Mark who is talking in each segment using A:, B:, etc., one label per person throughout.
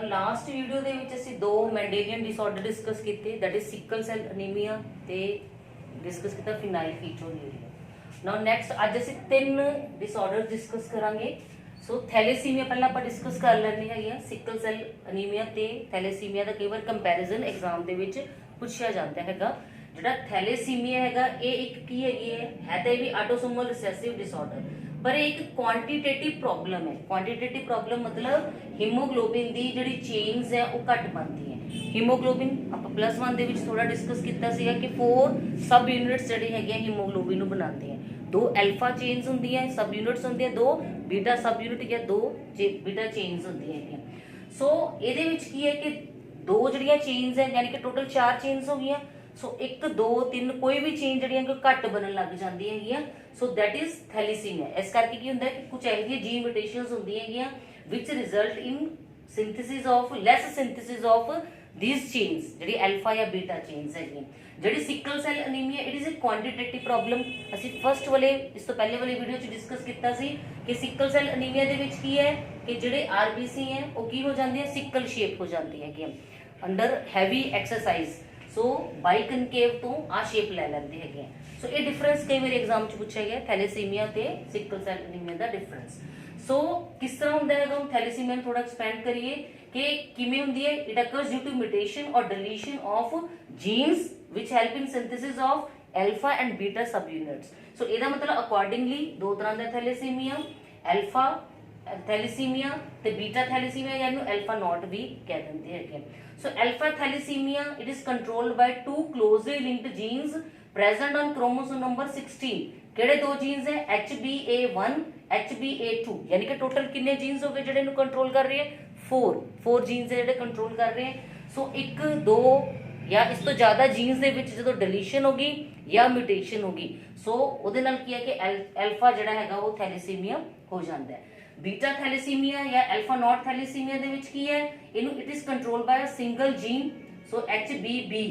A: Last video ਦੇ ਵਿੱਚ ਅਸੀਂ ਦੋ ਮੈਂਡੇਲੀਅਨ ਡਿਸਆਰਡਰ ਡਿਸਕਸ ਕੀਤੇ, that is sickle cell anaemia ਤੇ ਡਿਸਕਸ ਕੀਤਾ ਫਿਨਾਈਲਕੀਟੋਨੂਰੀਆ। ਨਾਓ ਨੈਕਸਟ ਅੱਜ ਅਸੀਂ ਤਿੰਨ ਡਿਸਆਰਡਰ ਡਿਸਕਸ ਕਰਾਂਗੇ। ਸੋ ਥੈਲੇਸੀਮੀਆ ਪਹਿਲਾਂ ਆਪਾਂ ਡਿਸਕਸ ਕਰ ਲੈਂਦੇ ਹੈਗੇ ਆ। ਸਿਕਲ ਸੈਲ ਅਨੀਮੀਆ ਤੇ ਥੈਲੇਸੀਮੀਆ ਦਾ ਕਈ ਵਾਰ ਕੰਪੈਰੀਜ਼ਨ ਐਗਜ਼ਾਮ ਦੇ ਵਿੱਚ ਪੁੱਛਿਆ ਜਾਂਦਾ ਹੈਗਾ। ਜਿਹੜਾ ਥੈਲੇਸੀਮੀਆ ਹੈਗਾ ਇਹ ਇੱਕ ਕੀ ਹੈਗੀ ਹੈ ਤਾਂ ਇਹ ਵੀ ਆਟੋਸੋਮਲ ਰਿਸੈਸਿਵ ਡਿਸਆਰਡਰ, ਪਰ ਇਹ ਇੱਕ ਕੁਆਂਟੀਟੇਟਿਵ ਪ੍ਰੋਬਲਮ ਹੈ। ਕੁਆਂਟੀਟੇਟਿਵ ਪ੍ਰੋਬਲਮ ਮਤਲਬ ਹੀਮੋਗਲੋਬਿਨ ਦੀ ਜਿਹੜੀ ਚੇਨਸ ਹੈ ਉਹ ਘੱਟ ਬਣਦੀ ਹੈ। ਹੀਮੋਗਲੋਬਿਨ ਆਪਾਂ +1 ਦੇ ਵਿੱਚ ਥੋੜਾ ਡਿਸਕਸ ਕੀਤਾ ਸੀਗਾ ਕਿ 4 ਸਬ ਯੂਨਿਟਸ ਜਿਹੜੇ ਹੈਗੇ ਹੀਮੋਗਲੋਬਿਨ ਨੂੰ ਬਣਾਉਂਦੇ ਆ। 2 ਐਲਫਾ ਚੇਨਸ ਹੁੰਦੀਆਂ, ਸਬ ਯੂਨਿਟਸ ਹੁੰਦੀਆਂ, 2 ਬੀਟਾ ਸਬ ਯੂਨਿਟ ਜਾਂ 2 ਬੀਟਾ ਚੇਨਸ ਹੁੰਦੀਆਂ ਹੈਗੀਆਂ। ਸੋ ਇਹਦੇ ਵਿੱਚ ਕੀ ਹੈ ਕਿ 2 ਜਿਹੜੀਆਂ ਚੇਨਸ ਹੈ ਯਾਨੀ ਕਿ ਟੋਟਲ 4 ਚੇਨਸ ਹੋ ਗਈਆਂ। ਸੋ 1 2 3 ਕੋਈ ਵੀ ਚੇਨ ਜਿਹੜੀਆਂ ਕਿ ਘੱਟ ਬਣਨ ਲੱਗ ਜਾਂਦੀ ਹੈਗੀਆਂ। So that is thalassemia. ਇਸ ਕਰਕੇ ਕੀ ਹੁੰਦਾ ਹੈ ਕਿ ਕੁਝ ਇਹੋ ਜਿਹੀ ਜੀਨ ਮਿਊਟੇਸ਼ਨਸ ਹੁੰਦੀਆਂ ਹੈਗੀਆਂ ਵਿਚ result in synthesis of less synthesis of these chains, ਜਿਹੜੀ ਐਲਫਾ ਜਾਂ ਬੀਟਾ ਚੇਨਸ ਹੈਗੀਆਂ। ਜਿਹੜੀ sickle cell anaemia it is a quantitative problem. ਅਸੀਂ ਫਸਟ ਵਾਲੇ ਇਸ ਤੋਂ ਪਹਿਲੇ ਵਾਲੀ ਵੀਡੀਓ 'ਚ ਡਿਸਕਸ ਕੀਤਾ ਸੀ ਕਿ ਸਿਕਲ ਸੈਲ ਅਨੀਮੀਆ ਦੇ ਵਿੱਚ ਕੀ ਹੈ ਕਿ ਜਿਹੜੇ ਆਰਬੀਸੀ ਹੈ ਉਹ ਕੀ ਹੋ ਜਾਂਦੇ ਆ, ਸਿਕਲ ਸ਼ੇਪ ਹੋ ਜਾਂਦੀ ਹੈਗੀ ਅੰਡਰ ਹੈਵੀ ਐਕਸਰਸਾਈਜ਼। ਸੋ ਬਾਈਕਨਕੇਵ ਤੋਂ ਆ ਸ਼ੇਪ ਲੈ ਲੈਂਦੇ ਹੈਗੇ। ਸੋ ਇਹ ਡਿਫਰੈਂਸ ਕਈ ਵਾਰ ਐਗਜ਼ਾਮ 'ਚ ਪੁੱਛਿਆ ਗਿਆ, ਥੈਲੇਸੀਮੀਆ ਤੇ ਸਿਕਲ ਸੈਲ ਅਨੀਮੀਆ ਦਾ ਡਿਫਰੈਂਸ। ਸੋ ਕਿਸ ਤਰ੍ਹਾਂ ਹੁੰਦਾ ਹੈਗਾ, ਥੈਲੇਸੀਮੀਆ ਨੂੰ ਥੋੜਾ ਐਕਸਪੈਂਡ ਕਰੀਏ ਕਿ ਕਿਵੇਂ ਹੁੰਦੀ ਹੈ। It occurs due to mutation or deletion of genes which help in synthesis of alpha and beta subunits. So ਇਹਦਾ ਮਤਲਬ ਅਕੋਰਡਿੰਗਲੀ ਦੋ ਤਰ੍ਹਾਂ ਦਾ ਥੈਲੇਸੀਮੀਆ, ਐਲਫਾ ਥੈਲੇਸੀਮੀਆ ਤੇ ਬੀਟਾ ਥੈਲੇਸੀਮੀਆ, ਜਾਂ ਇਹਨੂੰ ਐਲਫਾ ਨੋਟ ਵੀ ਕਹਿ ਦਿੰਦੇ ਹੈਗੇ। So alpha thalassemia, it is controlled by 2 closely linked genes present on chromosome number 16। ਕਿਹੜੇ ਦੋ ਜੀਨਸ ਹੈ, HBA1 HBA2, ਯਾਨੀ ਕਿ ਟੋਟਲ ਕਿੰਨੇ ਜੀਨਸ ਹੋ ਗਏ ਜਿਹੜੇ ਨੂੰ ਕੰਟਰੋਲ ਕਰ ਰਹੇ ਹੈ, 4 ਜੀਨਸ ਹੈ ਜਿਹੜੇ ਕੰਟਰੋਲ ਕਰ ਰਹੇ ਹੈ। ਸੋ 1 2 ਜਾਂ ਇਸ ਤੋਂ ਜ਼ਿਆਦਾ ਜੀਨਸ ਦੇ ਵਿੱਚ ਜਦੋਂ ਡਿਲੀਸ਼ਨ ਹੋ ਗਈ ਜਾਂ ਮਿਊਟੇਸ਼ਨ ਹੋ ਗਈ, ਸੋ ਉਹਦੇ ਨਾਲ ਕੀ ਹੈ ਕਿ ਐਲਫਾ ਜਿਹੜਾ ਹੈਗਾ ਉਹ ਥੈਲੇਸੀਮੀਆ ਹੋ ਜਾਂਦਾ ਹੈ। ਬੀਟਾ ਥੈਲੇਸੀਮੀਆ ਜਾਂ ਐਲਫਾ ਨੋਟ ਥੈਲੇਸੀਮੀਆ ਦੇ ਵਿੱਚ ਕੀ ਹੈ, ਇਹਨੂੰ it is controlled by a single gene, so HBB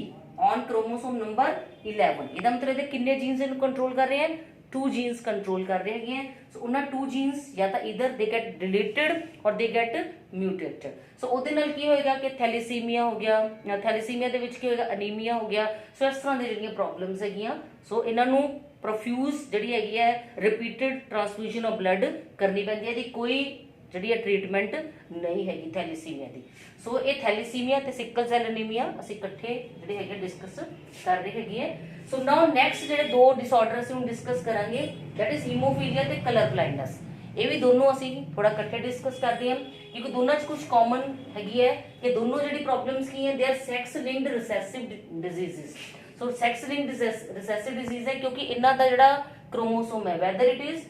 A: on chromosome number 11। ਇਹਦਾ ਮਤਲਬ ਇਹਦੇ ਕਿੰਨੇ ਜੀਨਸ ਇਹਨੂੰ ਕੰਟਰੋਲ ਕਰ ਰਹੇ ਹਨ, 2 ਜੀਨਸ ਕੰਟਰੋਲ ਕਰ ਰਹੇ ਹੈਗੇ। ਸੋ ਉਹਨਾਂ 2 ਜੀਨਸ ਜਾਂ ਤਾਂ ਇਧਰ ਦੇ ਗੈਟ ਡਿਲੀਟਡ ਔਰ ਦੇ ਗੈਟ ਮਿਊਟੇਟਡ। ਸੋ ਉਹਦੇ ਨਾਲ ਕੀ ਹੋਏਗਾ ਕਿ ਥੈਲੇਸੀਮੀਆ ਹੋ ਗਿਆ, ਥੈਲੇਸੀਮੀਆ ਦੇ ਵਿੱਚ ਕੀ ਹੋਏਗਾ, ਅਨੀਮੀਆ ਹੋ ਗਿਆ। ਸੋ ਇਸ ਤਰ੍ਹਾਂ ਦੀ ਜਿਹੜੀਆਂ ਪ੍ਰੋਬਲਮਸ ਹੈਗੀਆਂ, ਸੋ ਇਹਨਾਂ ਨੂੰ ਪ੍ਰੋਫਿਊਜ਼ ਜਿਹੜੀ ਹੈਗੀ ਹੈ ਰਿਪੀਟਡ ਟ੍ਰਾਂਸਫਿਊਜ਼ਨ ਆਫ ਬਲੱਡ ਕਰਨੀ ਪੈਂਦੀ ਹੈ। ਇਹਦੀ ਕੋਈ ਜਿਹੜੀ ਹੈ ਟ੍ਰੀਟਮੈਂਟ ਨਹੀਂ ਹੈਗੀ ਥੈਲੇਸੀਮੀਆ ਦੀ। ਸੋ ਇਹ ਥੈਲੇਸੀਮੀਆ ਤੇ ਸਿਕਲ ਸੈਲ ਅਨੀਮੀਆ ਅਸੀਂ ਇਕੱਠੇ ਜਿਹੜੇ ਹੈਗੇ ਡਿਸਕਸ ਕਰ ਰਹੇ ਹੈਗੇ ਹੈ। ਸੋ ਨਾਓ ਨੈਕਸਟ ਜਿਹੜੇ ਦੋ ਡਿਸਆਰਡਰ ਅਸੀਂ ਹੁਣ ਡਿਸਕਸ ਕਰਾਂਗੇ, ਦੈਟ ਇਜ਼ ਹੀਮੋਫੀਲੀਆ ਤੇ ਕਲਰ ਬਲਾਈਂਡਨੈਸ। ਇਹ ਵੀ ਦੋਨੋਂ ਅਸੀਂ ਥੋੜਾ ਇਕੱਠੇ ਡਿਸਕਸ ਕਰਦੇ ਹਾਂ ਕਿਉਂਕਿ ਦੋਨਾਂ 'ਚ ਕੁਝ ਕਾਮਨ ਹੈਗੀ ਹੈ ਕਿ ਦੋਨੋਂ ਜਿਹੜੀ ਪ੍ਰੋਬਲਮਸ ਕੀ ਹੈ, they are sex linked recessive diseases. So sex linked recessive disease ਹੈ ਕਿਉਂਕਿ ਇਹਨਾਂ ਦਾ ਜਿਹੜਾ ਕ੍ਰੋਮੋਸੋਮ ਹੈ, ਵੈਦਰ ਇਟ ਇਜ਼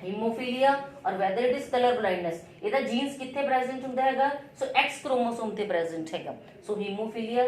A: ਹੀਮੋਫੀਲੀਆ ਔਰ whether it is colour blindness, ਇਹਦਾ ਜੀਨਸ ਕਿੱਥੇ ਪ੍ਰੈਜ਼ੈਂਟ ਹੁੰਦਾ ਹੈਗਾ, ਸੋ X ਕ੍ਰੋਮੋਸੋਮ ਤੇ ਪ੍ਰੈਜ਼ੈਂਟ ਹੈਗਾ। ਸੋ ਹੀਮੋਫੀਲੀਆ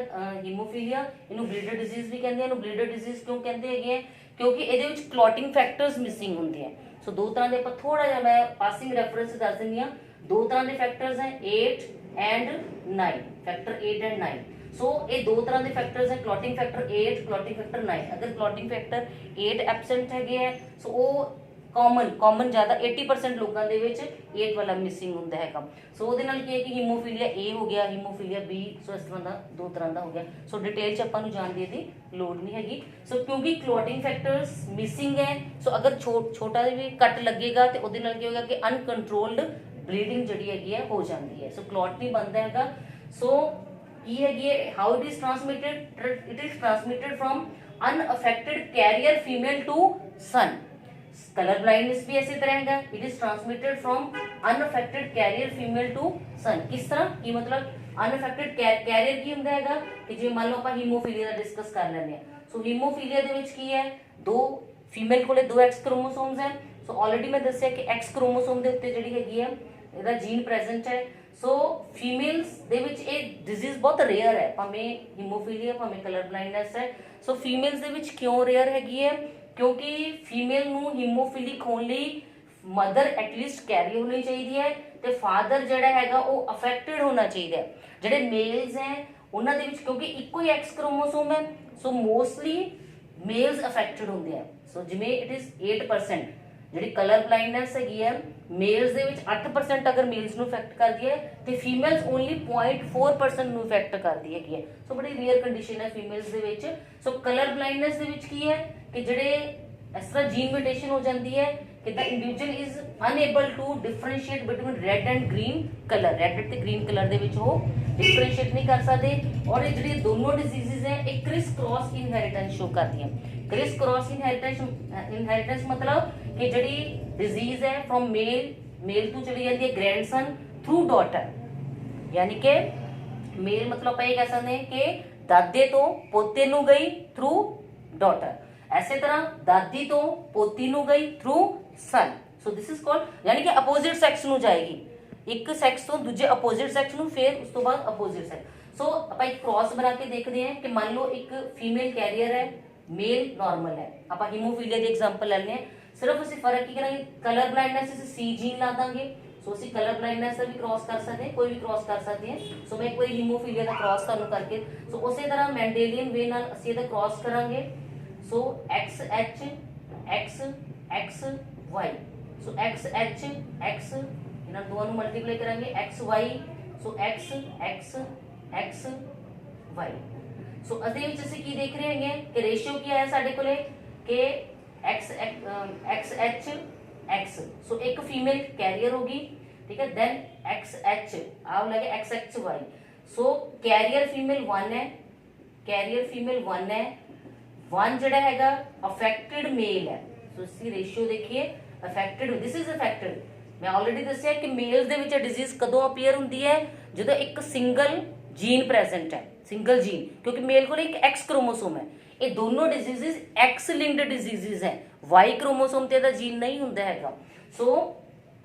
A: ਇਹਨੂੰ ਬਲੀਡਰ ਡਿਜ਼ੀਜ਼ ਵੀ ਕਹਿੰਦੇ ਆ। ਇਹਨੂੰ ਬਲੀਡਰ ਡਿਜ਼ੀਜ਼ ਕਿਉਂ ਕਹਿੰਦੇ ਹੈਗੇ ਆ, ਕਿਉਂਕਿ ਇਹਦੇ ਵਿੱਚ ਕਲੌਟਿੰਗ ਫੈਕਟਰਸ ਮਿਸਿੰਗ ਹੁੰਦੇ ਆ। ਸੋ ਦੋ ਤਰ੍ਹਾਂ ਦੇ ਆਪਾਂ ਥੋੜਾ ਜਿਹਾ ਮੈਂ ਪਾਸਿੰਗ ਰੈਫਰੈਂਸ ਦੱਸ ਦਿੰਦੀ ਹਾਂ। ਦੋ ਤਰ੍ਹਾਂ ਦੇ ਫੈਕਟਰਸ ਹੈ 8 ਐਂਡ 9, ਫੈਕਟਰ 8 ਐਂਡ 9। ਸੋ ਇਹ ਦੋ ਤਰ੍ਹਾਂ ਦੇ ਫੈਕਟਰਸ ਹੈ, ਕਲੌਟਿੰਗ ਫੈਕਟਰ 8, ਕਲੌਟਿੰਗ ਫੈਕਟਰ 9। ਅਗਰ ਕਲੌਟਿੰਗ ਫੈਕਟਰ 8 ਐਬਸੈਂਟ ਹੈਗੇ ਹੈ, ਸੋ ਉਹ ਕਾਮਨ ਜ਼ਿਆਦਾ 80% ਲੋਕਾਂ ਦੇ ਵਿੱਚ 8 ਵਾਲਾ ਮਿਸਿੰਗ ਹੁੰਦਾ ਹੈਗਾ। ਸੋ ਉਹਦੇ ਨਾਲ ਕੀ ਹੈ ਕਿ ਹੀਮੋਫੀਲੀਆ A ਹੋ ਗਿਆ, ਹੀਮੋਫੀਲੀਆ B। ਸੋ ਇਸ ਤਰ੍ਹਾਂ ਦਾ ਦੋ ਤਰ੍ਹਾਂ ਦਾ ਹੋ ਗਿਆ। ਸੋ ਡਿਟੇਲ 'ਚ ਆਪਾਂ ਨੂੰ ਜਾਣ ਦੀ ਇਹਦੀ ਲੋੜ ਨਹੀਂ ਹੈਗੀ। ਸੋ ਕਿਉਂਕਿ ਕਲੌਟਿੰਗ ਫੈਕਟਰਸ ਮਿਸਿੰਗ ਹੈ, ਸੋ ਅਗਰ ਛੋਟਾ ਜਿਹਾ ਵੀ ਕੱਟ ਲੱਗੇਗਾ ਤੇ ਉਹਦੇ ਨਾਲ ਕੀ ਹੋਏਗਾ ਕਿ ਅਨਕੰਟਰੋਲਡ ਬਲੀਡਿੰਗ ਜਿਹੜੀ ਹੈਗੀ ਹੈ ਹੋ ਜਾਂਦੀ ਹੈ। ਸੋ ਕਲੌਟ ਨਹੀਂ ਬਣਦਾ ਹੈਗਾ। ਸੋ ਕੀ ਹੈਗੀ ਹੈ, how it is transmitted, it is transmitted from unaffected carrier female to son. Colour blindness भी इसी तरह है, it is transmitted from unaffected carrier female to son. किस तरह की मतलब अनअफेक्टेड कैरियर की ਹੁੰਦਾ ਹੈਗਾ ਕਿ ਜਿਵੇਂ ਮੰਨ ਲਓ ਆਪਾਂ ਹੀਮੋਫੀਲੀਆ ਦਾ ਡਿਸਕਸ ਕਰ ਲੈਂਦੇ ਆ। ਸੋ ਹੀਮੋਫੀਲੀਆ ਦੇ ਵਿੱਚ ਕੀ ਹੈ, ਦੋ ਫੀਮੇਲ ਕੋਲੇ 2 X ਕ੍ਰੋਮੋਸੋਮਸ ਹੈ। ਸੋ ਆਲਰੇਡੀ ਮੈਂ ਦੱਸਿਆ ਕਿ X ਕ੍ਰੋਮੋਸੋਮ ਦੇ ਉੱਤੇ ਜਿਹੜੀ ਹੈਗੀ ਹੈ ਇਹਦਾ ਜੀਨ ਪ੍ਰੈਜ਼ੈਂਟ ਹੈ। ਸੋ ਫੀਮੇਲਸ ਦੇ ਵਿੱਚ ਇਹ ਡਿਜ਼ੀਜ਼ ਬਹੁਤ ਰੇਅਰ ਹੈ, ਭਾਵੇਂ ਹੀਮੋਫੀਲੀਆ ਭਾਵੇਂ ਕਲਰ ਬਲਾਈਂਡਨੈਸ ਹੈ। ਸੋ ਫੀਮੇਲਸ ਦੇ ਵਿੱਚ ਕਿਉਂ ਰੇਅਰ ਹੈਗੀ ਹੈ, ਕਿਉਂਕਿ ਫੀਮੇਲ ਨੂੰ ਹੀਮੋਫੀਲਿਕ ਹੋਣ ਲਈ ਮਦਰ ਐਟਲੀਸਟ ਕੈਰੀ ਹੋਣੀ ਚਾਹੀਦੀ ਹੈ ਤੇ ਫਾਦਰ ਜਿਹੜਾ ਹੈਗਾ ਉਹ ਅਫੈਕਟਡ ਹੋਣਾ ਚਾਹੀਦਾ ਹੈ। ਜਿਹੜੇ ਮੇਲਸ ਹੈ ਉਹਨਾਂ ਦੇ ਵਿੱਚ ਕਿਉਂਕਿ ਇੱਕੋ ਹੀ X ਕ੍ਰੋਮੋਸੋਮ ਹੈ, ਸੋ ਮੋਸਟਲੀ ਮੇਲਸ ਅਫੈਕਟਡ ਹੁੰਦੇ ਆ। ਸੋ ਜਿਵੇਂ ਇਟ ਇਜ਼ 8%, ਜਿਹੜੀ ਕਲਰ ਬਲਾਈਂਡਨੈਸ ਹੈਗੀ ਹੈ ਮੇਲਸ ਦੇ ਵਿੱਚ 8% ਅਗਰ ਮੇਲਸ ਨੂੰ ਇਫੈਕਟ ਕਰਦੀ ਹੈ ਤੇ ਫੀਮੇਲਸ ਓਨਲੀ 0.4% ਨੂੰ ਇਫੈਕਟ ਕਰਦੀ ਹੈਗੀ ਹੈ। ਸੋ ਬੜੀ ਰੇਅਰ ਕੰਡੀਸ਼ਨ ਹੈ ਫੀਮੇਲਸ ਦੇ ਵਿੱਚ। ਸੋ ਕਲਰ ਬਲਾਈਂਡਨੈਸ ਦੇ ਵਿੱਚ ਕੀ ਹੈ ਕਿ ਜਿਹੜੇ ਇਸ ਤਰ੍ਹਾਂ ਜੀਨ ਮਿਊਟੇਸ਼ਨ ਹੋ ਜਾਂਦੀ ਹੈ ਕਿ the individual is unable to differentiate between red and green color, red ਤੇ green color ਦੇ ਵਿੱਚ ਉਹ differentiate ਨਹੀਂ ਕਰ ਸਕਦੇ। ਔਰ ਇਹ ਜਿਹੜੀ ਦੋਨੋਂ ਡਿਜ਼ੀਜ਼ਸ ਹੈ ਇਹ ਕ੍ਰਿਸ ਕ੍ਰਾਸ ਇਨਹੈਰੀਟੈਂਸ ਸ਼ੋ ਕਰਦੀਆਂ। ਕ੍ਰਿਸ ਕ੍ਰਾਸ ਇਨਹੈਰੀਟੈਂਸ ਮਤਲਬ ਕਿ ਜਿਹੜੀ ਡਿਜ਼ੀਜ਼ ਹੈ ਫਰੋਮ ਮੇਲ ਤੋਂ ਚਲੀ ਜਾਂਦੀ ਹੈ ਗ੍ਰੈਂਡਸਨ ਥਰੂ ਡਾਟਰ, ਯਾਨੀ ਕਿ ਮੇਲ ਮਤਲਬ ਆਪਾਂ ਇਹ ਕਹਿ ਸਕਦੇ ਹਾਂ ਕਿ ਦਾਦੇ ਤੋਂ ਪੋਤੇ ਨੂੰ ਗਈ ਥਰੂ ਡਾਟਰ, ਐਸੇ ਤਰ੍ਹਾਂ ਦਾਦੀ ਤੋਂ ਪੋਤੀ ਨੂੰ ਗਈ through son. So this is called ਯਾਨੀ ਕਿ ਅਪੋਜ਼ਿਟ ਸੈਕਸ ਨੂੰ ਜਾਏਗੀ, ਇੱਕ ਸੈਕਸ ਤੋਂ ਦੂਜੇ ਅਪੋਜ਼ਿਟ ਸੈਕਸ ਨੂੰ, ਫਿਰ ਉਸ ਤੋਂ ਬਾਅਦ ਅਪੋਜ਼ਿਟ ਸੈਕਸ। ਸੋ ਆਪਾਂ ਇੱਕ ਕ੍ਰਾਸ ਬਣਾ ਕੇ ਦੇਖਦੇ ਹਾਂ ਕਿ ਮੰਨ ਲਓ ਇੱਕ ਫੀਮੇਲ ਕੈਰੀਅਰ ਹੈ, ਮੇਲ ਨਾਰਮਲ ਹੈ। ਆਪਾਂ ਹੀਮੋਫੀਲੀਆ ਦੀ ਐਗਜ਼ਾਮਪਲ ਲੈਂਦੇ ਹਾਂ। ਸਿਰਫ ਅਸੀਂ ਫਰਕ ਕੀ ਕਰਾਂਗੇ, ਕਲਰ ਬਲਾਈਂਡਨੈਸ ਅਸੀਂ ਸੀ ਜੀਨ ਲਾ ਦਾਂਗੇ। ਸੋ ਅਸੀਂ ਕਲਰ ਬਲਾਈਂਡਨੈਸ ਦਾ ਵੀ ਕ੍ਰਾਸ ਕਰ ਸਕਦੇ ਹਾਂ, ਕੋਈ ਵੀ ਕ੍ਰਾਸ ਕਰ ਸਕਦੇ ਹਾਂ। ਸੋ ਮੈਂ ਕੋਈ ਹੀਮੋਫੀਲੀਆ ਦਾ ਕ੍ਰਾਸ ਤੁਹਾਨੂੰ ਕਰਕੇ, ਸੋ ਉਸੇ ਤਰ੍ਹਾਂ ਮੈਂਡੇਲੀਅਨ ਵੇ ਨਾਲ ਅਸੀਂ ਇਹਦਾ ਕ੍ਰਾਸ ਕਰਾਂਗੇ। ਸੋ XH XY, ਸੋ XH X ਇਹਨਾਂ ਦੋਵਾਂ ਨੂੰ ਮਲਟੀਪਲਾਈ ਕਰਾਂਗੇ XY, ਸੋ XY। ਸੋ ਇਹਦੇ ਵਿੱਚ ਅਸੀਂ ਕੀ ਦੇਖ ਰਹੇ ਹੈਗੇ ਕਿ ਰੇਸ਼ੀਓ ਕੀ ਆਇਆ ਸਾਡੇ ਕੋਲੇ ਕਿ XH X, ਸੋ ਇੱਕ ਫੀਮੇਲ ਕੈਰੀਅਰ ਹੋਗੀ, ਠੀਕ ਹੈ। ਦੈਨ XH ਆਹ ਲੱਗੇ XXY, ਸੋ ਕੈਰੀਅਰ ਫੀਮੇਲ 1 ਹੈ, ਕੈਰੀਅਰ ਫੀਮੇਲ 1 ਹੈ, 1 ਜਿਹੜਾ ਹੈਗਾ ਅਫੈਕਟਡ ਮੇਲ ਹੈ। ਸੋ ਅਸੀਂ ਰੇਸ਼ੀਓ ਦੇਖੀਏ ਅਫੈਕਟਡ, ਦਿਸ ਇਜ਼ ਅਫੈਕਟਡ। ਮੈਂ ਆਲਰੇਡੀ ਦੱਸਿਆ ਕਿ ਮੇਲਸ ਦੇ ਵਿੱਚ ਡਿਜ਼ੀਜ਼ ਕਦੋਂ ਅਪੀਅਰ ਹੁੰਦੀ ਹੈ, ਜਦੋਂ ਇੱਕ ਸਿੰਗਲ ਜੀਨ ਪ੍ਰੈਜ਼ੈਂਟ ਹੈ, ਸਿੰਗਲ ਜੀਨ, ਕਿਉਂਕਿ ਮੇਲ ਕੋਲ ਇੱਕ X ਕ੍ਰੋਮੋਸੋਮ ਹੈ। ਇਹ ਦੋਨੋਂ ਡਿਜ਼ੀਜ਼ਸ X ਲਿੰਕਡ ਡਿਜ਼ੀਜ਼ਸ ਹੈ, Y ਕ੍ਰੋਮੋਸੋਮ ਤੇ ਇਹਦਾ ਜੀਨ ਨਹੀਂ ਹੁੰਦਾ ਹੈਗਾ। ਸੋ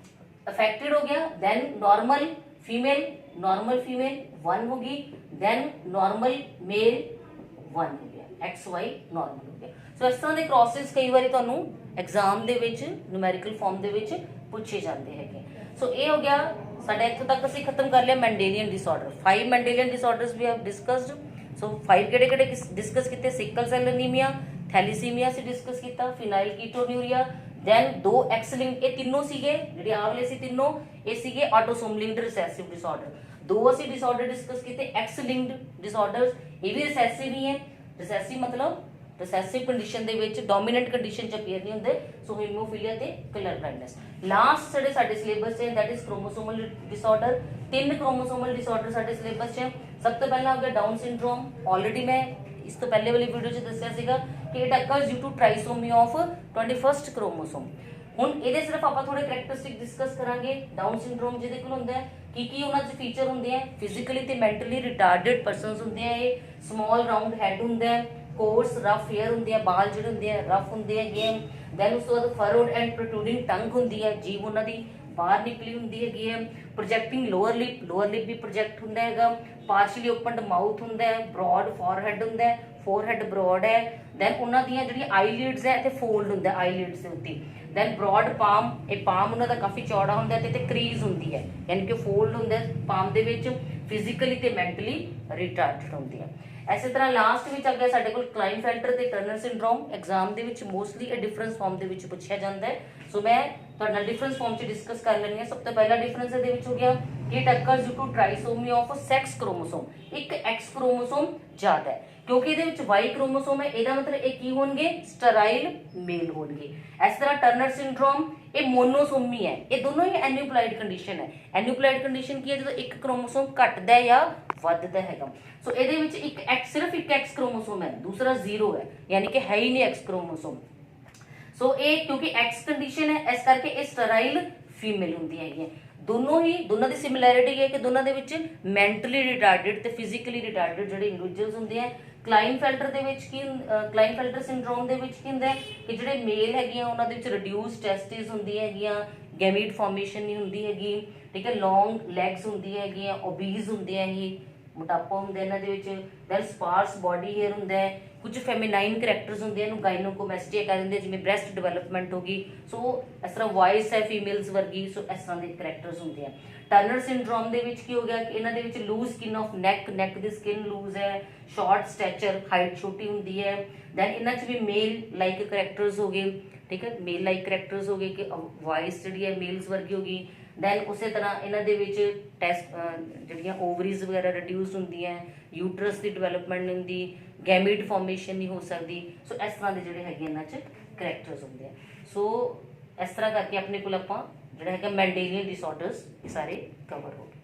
A: ਅਫੈਕਟਡ ਹੋ ਗਿਆ। ਦੈਨ ਨਾਰਮਲ ਫੀਮੇਲ 1 ਹੋਗੀ, ਦੈਨ ਨਾਰਮਲ ਮੇਲ 1 ਹੋ ਗਿਆ, XY ਨਾਰਮਲ ਹੋ ਗਿਆ। ਸੋ ਇਸ ਤਰ੍ਹਾਂ ਦੇ ਕ੍ਰਾਸਿਸ ਕਈ ਵਾਰੀ ਤੁਹਾਨੂੰ ਐਗਜ਼ਾਮ ਦੇ ਵਿੱਚ ਨਿਊਮੈਰੀਕਲ ਫਾਰਮ ਦੇ ਵਿੱਚ ਪੁੱਛੇ ਜਾਂਦੇ ਹੈਗੇ। ਸੋ ਇਹ ਹੋ ਗਿਆ ਸਾਡਾ, ਇੱਥੋਂ ਤੱਕ ਅਸੀਂ ਖਤਮ ਕਰ ਲਿਆ Mendelian disorder. 5 Mendelian disorders we have discussed. So 5 ਕਿਹੜੇ ਡਿਸਕਸ ਕੀਤੇ, ਸਿਕਲ ਸੈਲ ਐਨੀਮੀਆ, ਥੈਲੀਸੀਮੀਆ ਅਸੀਂ ਡਿਸਕਸ ਕੀਤਾ, phenylketonuria, then 2 X link, ਇਹ ਤਿੰਨੋਂ ਸੀਗੇ ਜਿਹੜੇ ਆਹ ਵਾਲੇ ਸੀ ਤਿੰਨੋਂ, ਇਹ ਸੀਗੇ ਆਟੋਸੋਮ ਲਿੰਕਡ ਰਿਸੈਸਿਵ ਡਿਸਆਰਡਰ। 2 ਅਸੀਂ ਡਿਸਆਰਡਰ ਡਿਸਕਸ ਕੀਤੇ X ਲਿੰਕਡ ਡਿਸਆਰਡਰਸ, ਇਹ ਵੀ ਰਿਸੈਸਿਵ ਹੀ ਹੈ। ਰਿਸੈਸਿਵ ਮਤਲਬ ਰਿਸੈਸਿਵ ਕੰਡੀਸ਼ਨ ਦੇ ਵਿੱਚ ਡੋਮੀਨੈਂਟ ਕੰਡੀਸ਼ਨ ਚ ਅਪੀਅਰ ਨਹੀਂ ਹੁੰਦੇ। ਸੋ ਹੀਮੋਫੀਲੀਆ ਤੇ ਕਲਰ ਬਲਾਈਂਡਨੈਸ। ਲਾਸਟ ਜਿਹੜੇ ਸਾਡੇ ਸਿਲੇਬਸ 'ਚ ਹੈ ਦੈਟ ਇਜ਼ ਕ੍ਰੋਮੋਸੋਮਲ ਡਿਸਆਰਡਰ। 3 ਕ੍ਰੋਮੋਸੋਮਲ ਡਿਸਆਰਡਰ ਸਾਡੇ ਸਿਲੇਬਸ 'ਚ ਹੈ। ਸਭ ਤੋਂ ਪਹਿਲਾਂ ਹੋ ਗਿਆ ਡਾਊਨ ਸਿੰਡਰੋਮ। ਆਲਰੇਡੀ ਮੈਂ ਇਸ ਤੋਂ ਪਹਿਲੇ ਵਾਲੀ ਵੀਡੀਓ 'ਚ ਦੱਸਿਆ ਸੀਗਾ ਕਿ it occurs due to trisomy of 21st chromosome. ਹੁਣ ਇਹਦੇ ਸਿਰਫ ਆਪਾਂ ਥੋੜੇ ਕਰੈਕਟਰਿਸਟਿਕ ਡਿਸਕਸ ਕਰਾਂਗੇ। ਡਾਊਨ ਸਿੰਡਰੋਮ ਜਿਹਦੇ ਕੋਲ ਹੁੰਦਾ ਹੈ ਕੀ ਉਹਨਾਂ 'ਚ ਫੀਚਰ ਹੁੰਦੇ ਆ, ਫਿਜ਼ੀਕਲੀ ਤੇ ਮੈਂਟਲੀ ਰਿਟਾਰਡਡ ਪਰਸਨਸ ਹੁੰਦੇ ਆ। ਇਹ ਸਮਾਲ ਰਾਉਂਡ ਹੈਡ ਹੁੰਦਾ ਹੈ, ਕੋਰਸ ਰਫ ਹੇਅਰ ਹੁੰਦੇ ਆ, ਬਾਲ ਜਿਹੜੇ ਹੁੰਦੇ ਆ ਰਫ ਹੁੰਦੇ ਹੈਗੇ। ਦੈਨ ਉਸ ਤੋਂ ਬਾਅਦ ਫਰੋਡ ਐਂਡ ਪ੍ਰੋਟਰੂਡਿੰਗ ਟੰਗ ਹੁੰਦੀ ਹੈ, ਜੀਭ ਉਹਨਾਂ ਦੀ ਬਾਹਰ ਨਿਕਲੀ ਹੁੰਦੀ ਹੈਗੀ ਹੈ। ਪ੍ਰੋਜੈਕਟਿੰਗ ਲੋਅਰ ਲਿਪ ਵੀ ਪ੍ਰੋਜੈਕਟ ਹੁੰਦਾ ਹੈਗਾ। ਪਾਰਸ਼ਲੀ ਓਪਨਡ ਮਾਊਥ ਹੁੰਦਾ ਹੈ, ਬ੍ਰੌਡ ਫੋਰਹੈਡ ਹੁੰਦਾ ਹੈ, ਫੋਰਹੈਡ ਬ੍ਰੌਡ ਹੈ। ਦੈਨ ਉਹਨਾਂ ਦੀਆਂ ਜਿਹੜੀਆਂ ਆਈਲਿਡਸ ਹੈ ਤੇ ਫੋਲਡ ਹੁੰਦਾ ਆਈਲਿਡਸ ਦੇ ਉੱਤੇ। ਦੈਨ ਬ੍ਰੌਡ ਪਾਮ, ਇਹ ਪਾਮ ਉਹਨਾਂ ਦਾ ਕਾਫੀ ਚੌੜਾ ਹੁੰਦਾ ਤੇ ਕਰੀਜ਼ ਹੁੰਦੀ ਹੈ, ਯਾਨੀ ਕਿ ਫੋਲਡ ਹੁੰਦਾ ਪਾਮ ਦੇ ਵਿੱਚ। ਫਿਜ਼ੀਕਲੀ ਤੇ ਮੈਂਟਲੀ ਰਿਟਾਰਡਡ ਹੁੰਦੀ ਹੈ। ਐਸੇ ਤਰ੍ਹਾਂ ਲਾਸਟ ਵਿੱਚ ਆ ਗਿਆ ਸਾਡੇ ਕੋਲ ਕਲਾਈਨਫੈਲਟਰ ਤੇ ਟਰਨਰ ਸਿੰਡਰੋਮ। ਐਗਜ਼ਾਮ ਦੇ ਵਿੱਚ ਮੋਸਟਲੀ ਇਹ ਡਿਫਰੈਂਸ ਫਾਰਮ ਦੇ ਵਿੱਚ ਪੁੱਛਿਆ ਜਾਂਦਾ ਹੈ। ਸੋ ਮੈਂ ਤੁਹਾਡੇ ਨਾਲ ਡਿਫਰੈਂਸ ਫਾਰਮ 'ਚ ਡਿਸਕਸ ਕਰ ਲੈਣੀ ਹੈ। ਸਭ ਤੋਂ ਪਹਿਲਾ ਡਿਫਰੈਂਸ ਇਹਦੇ ਵਿੱਚ ਹੋ ਗਿਆ ਕਿ it occurs due to trisomy of sex chromosome. ਇੱਕ X ਕ੍ਰੋਮੋਸੋਮ ਜ਼ਿਆਦਾ ਹੈ ਕਿਉਂਕਿ ਇਹਦੇ ਵਿੱਚ Y ਕ੍ਰੋਮੋਸੋਮ ਹੈ। ਇਹਦਾ ਮਤਲਬ ਇਹ ਕੀ ਹੋਣਗੇ, ਸਟਰਾਈਲ ਮੇਲ ਹੋਣਗੇ। ਇਸ ਤਰ੍ਹਾਂ ਟਰਨਰ ਸਿੰਡਰੋਮ ਇਹ ਮੋਨੋਸੋਮੀ ਹੈ। ਇਹ ਦੋਨੋਂ ਹੀ ਐਨੂਪਲਾਈਡ ਕੰਡੀਸ਼ਨ ਹੈ। ਐਨੂਪਲਾਈਡ ਕੰਡੀਸ਼ਨ ਕੀ ਹੈ, ਜਦੋਂ ਇੱਕ ਕ੍ਰੋਮੋਸੋਮ ਘਟਦਾ ਜਾਂ ਵੱਧਦਾ ਹੈਗਾ। ਸੋ ਇਹਦੇ ਵਿੱਚ ਇੱਕ X, ਸਿਰਫ ਇੱਕ X ਕ੍ਰੋਮੋਸੋਮ ਹੈ, ਦੂਸਰਾ 0 ਹੈ, ਯਾਨੀ ਕਿ ਹੈ ਹੀ ਨਹੀਂ X ਕ੍ਰੋਮੋਸੋਮ। ਸੋ ਇਹ ਕਿਉਂਕਿ X ਕੰਡੀਸ਼ਨ ਹੈ ਇਸ ਕਰਕੇ ਇਹ ਸਟਰਾਈਲ ਫੀਮੇਲ ਹੁੰਦੀ ਹੈਗੀ। ਦੋਨੋਂ ਦੀ ਸਿਮਿਲੈਰਿਟੀ ਹੈ ਕਿ ਦੋਨਾਂ ਦੇ ਵਿੱਚ ਮੈਂਟਲੀ ਰਿਟਾਰਡਡ ਤੇ ਫਿਜ਼ੀਕਲੀ ਰਿਟਾਰਡਡ ਜਿਹੜੇ ਇੰਡੀਵਿਜੂਅਲਸ ਹੁੰਦੇ ਆ। ਕਲਾਈਨਫੈਲਟਰ ਦੇ ਵਿੱਚ ਕੀ, ਕਲਾਈਨਫੈਲਟਰ ਸਿੰਡਰੋਮ ਦੇ ਵਿੱਚ ਕੀ ਹੁੰਦਾ ਹੈ ਕਿ ਜਿਹੜੇ ਮੇਲ ਹੈਗੇ ਆ ਉਹਨਾਂ ਦੇ ਵਿੱਚ ਰਿਡਿਊਸ ਟੈਸਟਿਸ ਹੁੰਦੀਆਂ ਹੈਗੀਆਂ, ਗੈਮੀਟ ਫਾਰਮੇਸ਼ਨ ਨਹੀਂ ਹੁੰਦੀ ਹੈਗੀ, ਠੀਕ ਹੈ। ਲੌਂਗ ਲੈਗਸ ਹੁੰਦੀਆਂ ਹੈਗੀਆਂ, ਓਬੀਜ਼ ਹੁੰਦੇ ਆ, ਇਹ ਮੋਟਾਪਾ ਹੁੰਦਾ ਇਹਨਾਂ ਦੇ ਵਿੱਚ। ਦੈਨ ਸਪਾਰਸ ਬੋਡੀ ਹੇਅਰ ਹੁੰਦਾ ਹੈ। ਕੁਝ ਫੈਮਿਨਾਈਨ ਕਰੈਕਟਰਸ ਹੁੰਦੇ ਆ, ਇਹਨੂੰ ਗਾਇਨੋਕੋਮੈਸਟੀਆ ਕਹਿ ਦਿੰਦੇ, ਜਿਵੇਂ ਬ੍ਰੈਸਟ ਡਿਵੈਲਪਮੈਂਟ ਹੋ ਗਈ। ਸੋ ਇਸ ਤਰ੍ਹਾਂ ਵੌਇਸ ਹੈ ਫੀਮੇਲਸ ਵਰਗੀ। ਸੋ ਇਸ ਤਰ੍ਹਾਂ ਦੇ ਕਰੈਕਟਰਸ ਹੁੰਦੇ ਆ। ਟਰਨਰ ਸਿੰਡਰੋਮ ਦੇ ਵਿੱਚ ਕੀ ਹੋ ਗਿਆ ਕਿ ਇਹਨਾਂ ਦੇ ਵਿੱਚ loose skin of neck the skin loose ਹੈ, ਸ਼ਾਰਟ ਸਟੈਚਰ, ਹਾਈਟ ਛੋਟੀ ਹੁੰਦੀ ਹੈ। ਦੈਨ ਇਹਨਾਂ 'ਚ ਵੀ ਮੇਲ ਲਾਈਕ ਕਰੈਕਟਰਸ ਹੋ ਗਏ। ਠੀਕ ਹੈ। ਮੇਲ ਲਾਈਕ ਕਰੈਕਟਰਸ ਹੋ ਗਏ ਕਿ ਵਾਇਸ ਜਿਹੜੀ ਹੈ ਮੇਲਸ ਵਰਗੀ ਹੋ ਗਈ। ਦੈਨ ਉਸੇ ਤਰ੍ਹਾਂ ਇਹਨਾਂ ਦੇ ਵਿੱਚ ਟੈਸਟ ਜਿਹੜੀਆਂ ਓਵਰੀਜ਼ ਵਗੈਰਾ ਰਿਡਿਊਸ ਹੁੰਦੀਆਂ, ਯੂਟਰਸ ਦੀ ਡਿਵੈਲਪਮੈਂਟ ਨਹੀਂ ਹੁੰਦੀ, ਗੈਮੀਟ ਫਾਰਮੇਸ਼ਨ ਨਹੀਂ ਹੋ ਸਕਦੀ। ਸੋ ਇਸ ਤਰ੍ਹਾਂ ਦੇ ਜਿਹੜੇ ਹੈਗੇ ਇਹਨਾਂ 'ਚ ਕਰੈਕਟਰਸ ਹੁੰਦੇ ਆ। ਸੋ ਇਸ ਤਰ੍ਹਾਂ ਕਰਕੇ ਆਪਣੇ ਕੋਲ ਆਪਾਂ ਜਿਹੜਾ ਹੈਗਾ ਮੈਂਡੇਲੀਅਨ ਡਿਸਆਰਡਰਸ ਇਹ ਸਾਰੇ ਕਵਰ ਹੋ ਗਏ।